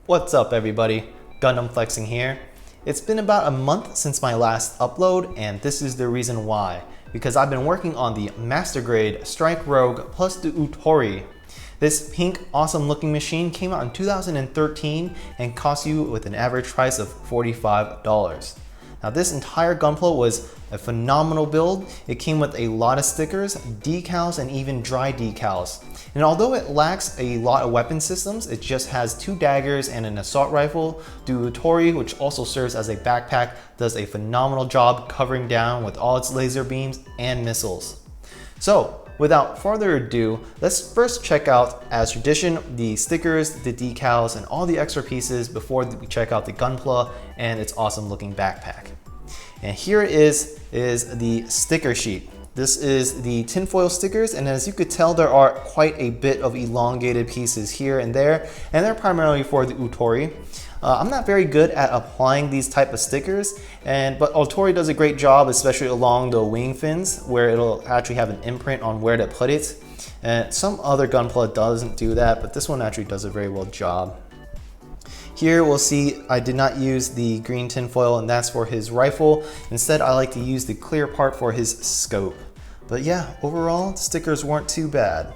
What's up everybody, Gundam Flexing here. It's been about a month since my last upload and this is the reason why. Because I've been working on the Master Grade Strike Rouge plus the Ootori. This pink awesome looking machine came out in 2013 and cost you with an average price of $45. Now this entire Gunpla was a phenomenal build. It came with a lot of stickers, decals, and even dry decals. And although it lacks a lot of weapon systems, it just has 2 daggers and an assault rifle. The Ootori, which also serves as a backpack, does a phenomenal job covering down with all its laser beams and missiles. So without further ado, let's first check out, as tradition, the stickers, the decals, and all the extra pieces before we check out the Gunpla and its awesome looking backpack. And here is the sticker sheet. This is the tinfoil stickers, and as you could tell, there are quite a bit of elongated pieces here and there, and they're primarily for the Ootori. I'm not very good at applying these type of stickers, but Ootori does a great job, especially along the wing fins, where it'll actually have an imprint on where to put it. And some other Gunpla doesn't do that, but this one actually does a very well job. Here we'll see I did not use the green tinfoil, and that's for his rifle. Instead, I like to use the clear part for his scope. But yeah, overall, the stickers weren't too bad.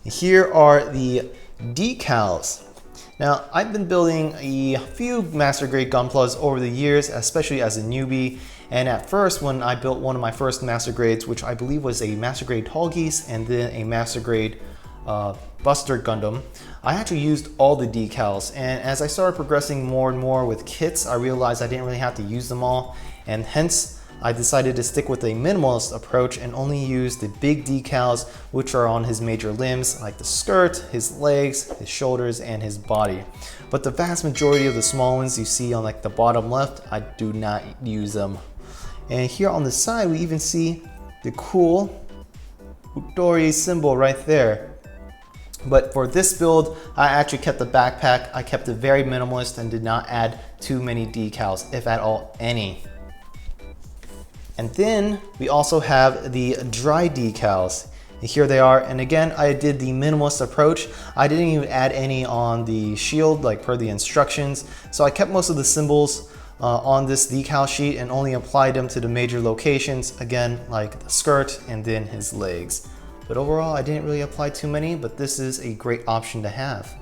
Here are the decals. Now, I've been building a few Master Grade Gunplas over the years, especially as a newbie. And at first, when I built one of my first Master Grades, which I believe was a Master Grade Tall Geese and then a Master Grade Buster Gundam, I actually used all the decals. And as I started progressing more and more with kits, I realized I didn't really have to use them all. And hence, I decided to stick with a minimalist approach and only use the big decals, which are on his major limbs, like the skirt, his legs, his shoulders, and his body. But the vast majority of the small ones you see on like the bottom left, I do not use them. And here on the side, we even see the cool Ootori symbol right there. But for this build, I actually kept the backpack. I kept it very minimalist and did not add too many decals, if at all any. And then we also have the dry decals. And here they are. And again, I did the minimalist approach. I didn't even add any on the shield, like per the instructions. So I kept most of the symbols on this decal sheet and only applied them to the major locations, again, like the skirt and then his legs. But overall, I didn't really apply too many, but this is a great option to have.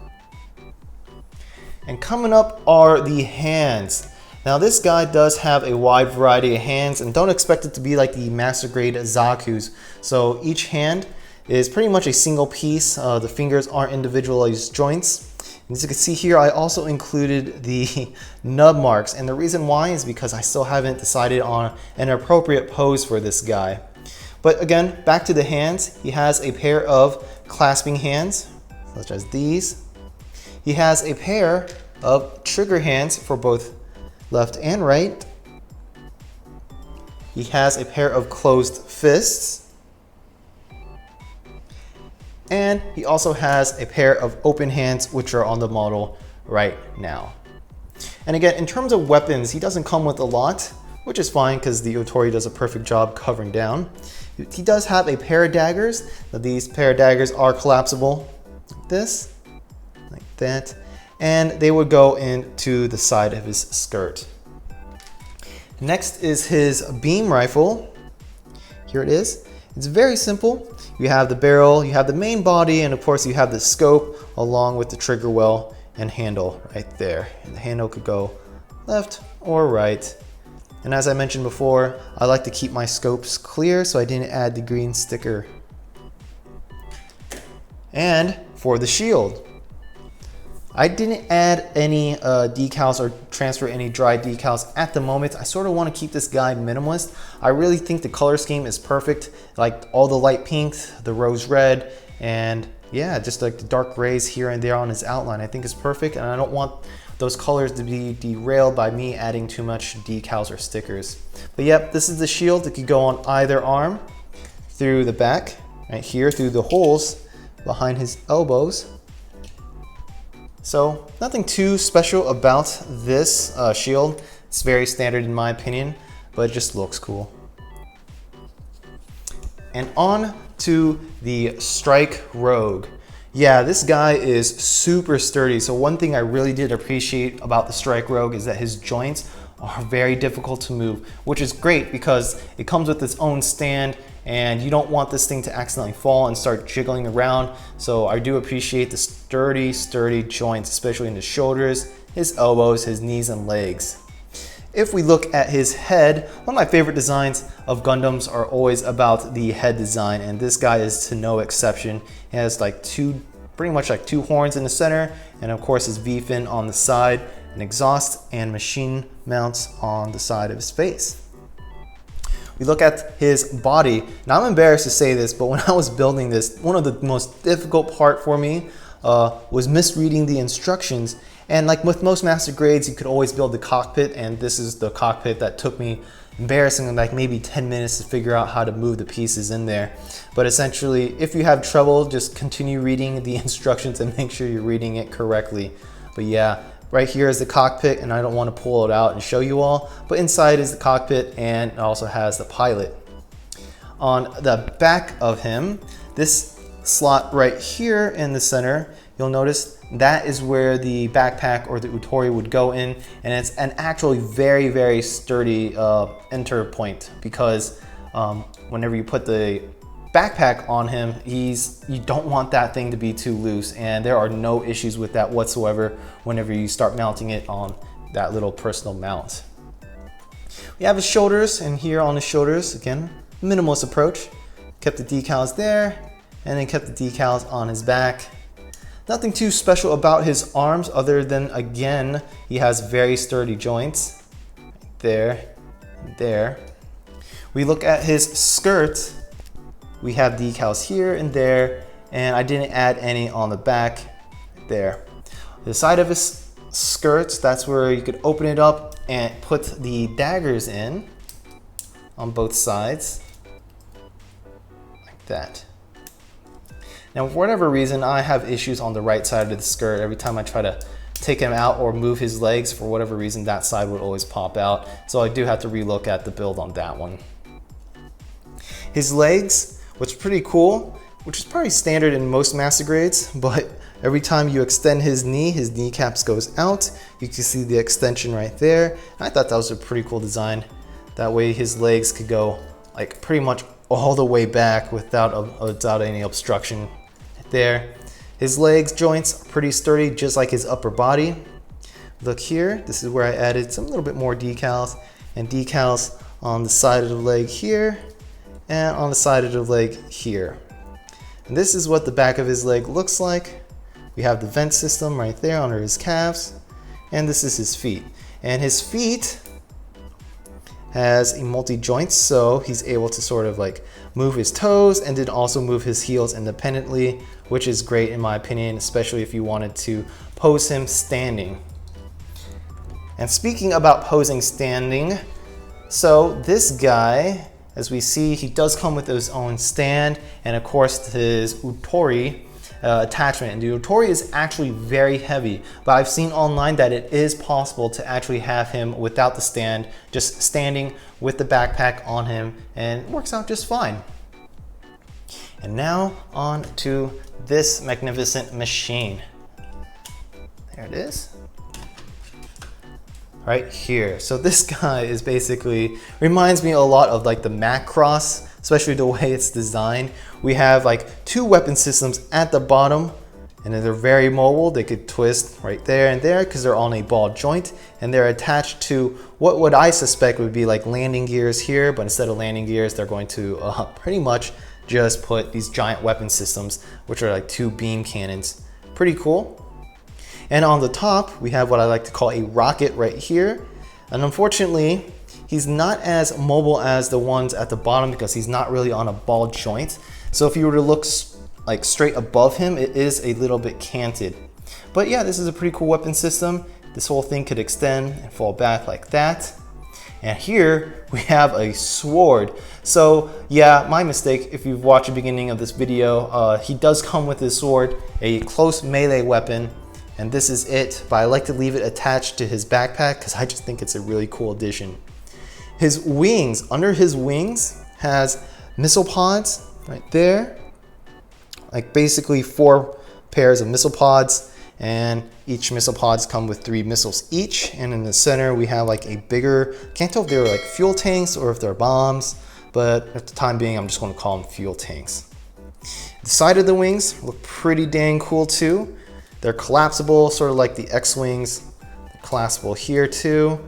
And coming up are the hands. Now this guy does have a wide variety of hands, and don't expect it to be like the Master Grade Zaku's. So each hand is pretty much a single piece. The fingers aren't individualized joints. And as you can see here, I also included the nub marks, and the reason why is because I still haven't decided on an appropriate pose for this guy. But again, back to the hands, he has a pair of clasping hands, such as these. He has a pair of trigger hands for both left and right. He has a pair of closed fists. And he also has a pair of open hands, which are on the model right now. And again, in terms of weapons, he doesn't come with a lot, which is fine because the Ootori does a perfect job covering down. He does have a pair of daggers. Now, these pair of daggers are collapsible, like this, like that, and they would go into the side of his skirt. Next is his beam rifle. Here it is. It's very simple. You have the barrel, you have the main body, and of course you have the scope along with the trigger well and handle right there. And the handle could go left or right. And as I mentioned before, I like to keep my scopes clear, so I didn't add the green sticker. And for the shield, I didn't add any decals or transfer any dry decals at the moment. I sort of want to keep this guy minimalist. I really think the color scheme is perfect, like all the light pinks, the rose red, and yeah, just like the dark grays here and there on his outline. I think it's perfect, and I don't want those colors to be derailed by me adding too much decals or stickers. But yep, this is the shield. It could go on either arm, through the back, right here, through the holes behind his elbows. So nothing too special about this shield. It's very standard in my opinion, but it just looks cool. And on to the Strike Rouge. Yeah, this guy is super sturdy. So one thing I really did appreciate about the Strike Rouge is that his joints are very difficult to move, which is great because it comes with its own stand and you don't want this thing to accidentally fall and start jiggling around. So I do appreciate the sturdy joints, especially in the shoulders, his elbows, his knees and legs. If we look at his head, one of my favorite designs of Gundams are always about the head design, and this guy is to no exception. He has like pretty much like two horns in the center, and of course his V-fin on the side, an exhaust and machine mounts on the side of his face. We look at his body. Now I'm embarrassed to say this, but when I was building this, one of the most difficult part for me was misreading the instructions. And like with most master grades, you could always build the cockpit, and this is the cockpit that took me embarrassingly like maybe 10 minutes to figure out how to move the pieces in there. But essentially, if you have trouble, just continue reading the instructions and make sure you're reading it correctly. But yeah, right here is the cockpit, and I don't want to pull it out and show you all, but inside is the cockpit, and it also has the pilot. On the back of him, this slot right here in the center, you'll notice that is where the backpack or the Ootori would go in, and it's an actually very sturdy enter point because whenever you put the backpack on him, you don't want that thing to be too loose, and there are no issues with that whatsoever whenever you start mounting it on that little personal mount. We have his shoulders, and here on his shoulders, again, minimalist approach. Kept the decals there, and then kept the decals on his back. Nothing too special about his arms other than, again, he has very sturdy joints. There, and there. We look at his skirt. We have decals here and there, and I didn't add any on the back there. The side of his skirts, that's where you could open it up and put the daggers in on both sides, like that. Now, for whatever reason, I have issues on the right side of the skirt. Every time I try to take him out or move his legs, for whatever reason, that side would always pop out. So I do have to relook at the build on that one. His legs, which is pretty cool, which is probably standard in most master grades, but every time you extend his kneecaps goes out. You can see the extension right there. I thought that was a pretty cool design. That way his legs could go like pretty much all the way back without any obstruction there. His legs joints are pretty sturdy, just like his upper body. Look here, this is where I added some little bit more decals, and decals on the side of the leg here and on the side of the leg here. And this is what the back of his leg looks like. We have the vent system right there under his calves, and this is his feet. And his feet has a multi-joint, so he's able to sort of like move his toes and then also move his heels independently, which is great in my opinion, especially if you wanted to pose him standing. And speaking about posing standing, so this guy, as we see, he does come with his own stand and of course his Ootori attachment. And the Ootori is actually very heavy, but I've seen online that it is possible to actually have him without the stand, just standing with the backpack on him, and it works out just fine. And now on to this magnificent machine. There it is. Right here. So this guy is basically, reminds me a lot of like the Macross, especially the way it's designed. We have like two weapon systems at the bottom, and they're very mobile. They could twist right there and there because they're on a ball joint, and they're attached to what would I suspect would be like landing gears here, but instead of landing gears, they're going to pretty much just put these giant weapon systems, which are like two beam cannons. Pretty cool. And on the top, we have what I like to call a rocket right here. And unfortunately, he's not as mobile as the ones at the bottom because he's not really on a ball joint. So if you were to look like straight above him, it is a little bit canted. But yeah, this is a pretty cool weapon system. This whole thing could extend and fall back like that. And here we have a sword. So yeah, my mistake. If you've watched the beginning of this video, he does come with his sword, a close melee weapon. And this is it, but I like to leave it attached to his backpack because I just think it's a really cool addition. His wings, under his wings, has missile pods right there. Like basically four pairs of missile pods, and each missile pods come with 3 missiles each. And in the center we have like a bigger, can't tell if they're like fuel tanks or if they're bombs, but at the time being I'm just going to call them fuel tanks. The side of the wings look pretty dang cool too. They're collapsible, sort of like the X-wings. Collapsible here too,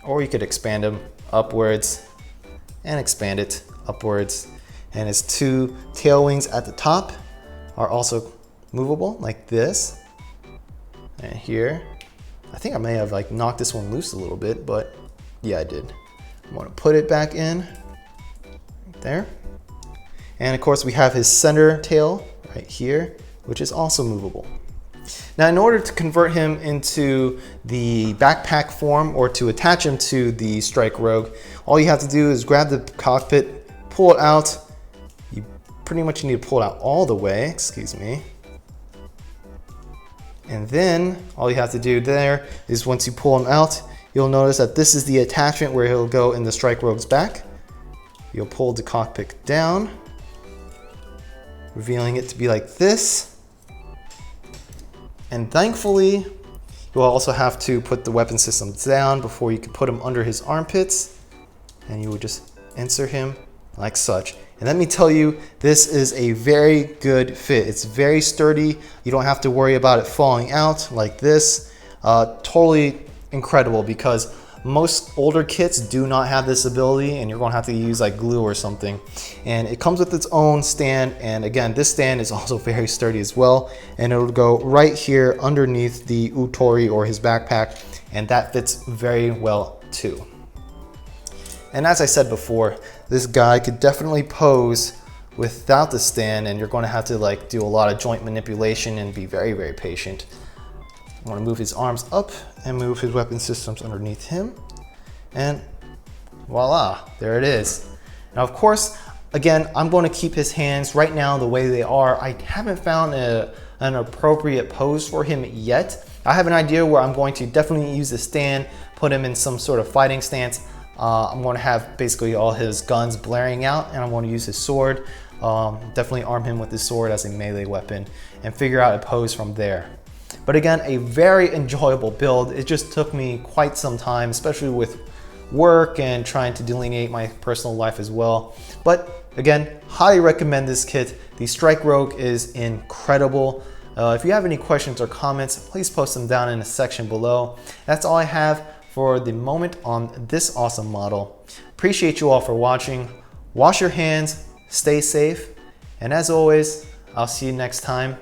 or you could expand them upwards and expand it upwards. And his 2 tail wings at the top are also movable like this. And here, I think I may have like knocked this one loose a little bit, but yeah, I did. I'm gonna put it back in right there. And of course we have his center tail right here, which is also movable. Now, in order to convert him into the backpack form or to attach him to the Strike Rouge, all you have to do is grab the cockpit, pull it out. You pretty much need to pull it out all the way, excuse me. And then all you have to do there is once you pull him out, you'll notice that this is the attachment where he'll go in the Strike Rouge's back. You'll pull the cockpit down, revealing it to be like this. And thankfully, you'll also have to put the weapon systems down before you can put him under his armpits. And you would just insert him like such. And let me tell you, this is a very good fit. It's very sturdy. You don't have to worry about it falling out like this. Totally incredible, because most older kits do not have this ability, and you're going to have to use like glue or something. And it comes with its own stand, and again, this stand is also very sturdy as well, and it'll go right here underneath the Ootori or his backpack, and that fits very well too. And as I said before, this guy could definitely pose without the stand, and you're going to have to like do a lot of joint manipulation and be very, very patient. I want to move his arms up and move his weapon systems underneath him. And voila, there it is. Now, of course, again, I'm going to keep his hands right now the way they are. I haven't found an appropriate pose for him yet. I have an idea where I'm going to definitely use the stand, put him in some sort of fighting stance. I'm going to have basically all his guns blaring out, and I'm going to use his sword. Definitely arm him with his sword as a melee weapon and figure out a pose from there. But again, a very enjoyable build. It just took me quite some time, especially with work and trying to delineate my personal life as well. But again, highly recommend this kit. The Strike Rouge is incredible. If you have any questions or comments, please post them down in the section below. That's all I have for the moment on this awesome model. Appreciate you all for watching. Wash your hands, stay safe, and as always, I'll see you next time.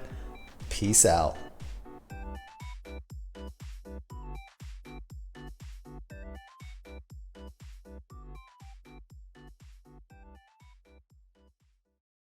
Peace out.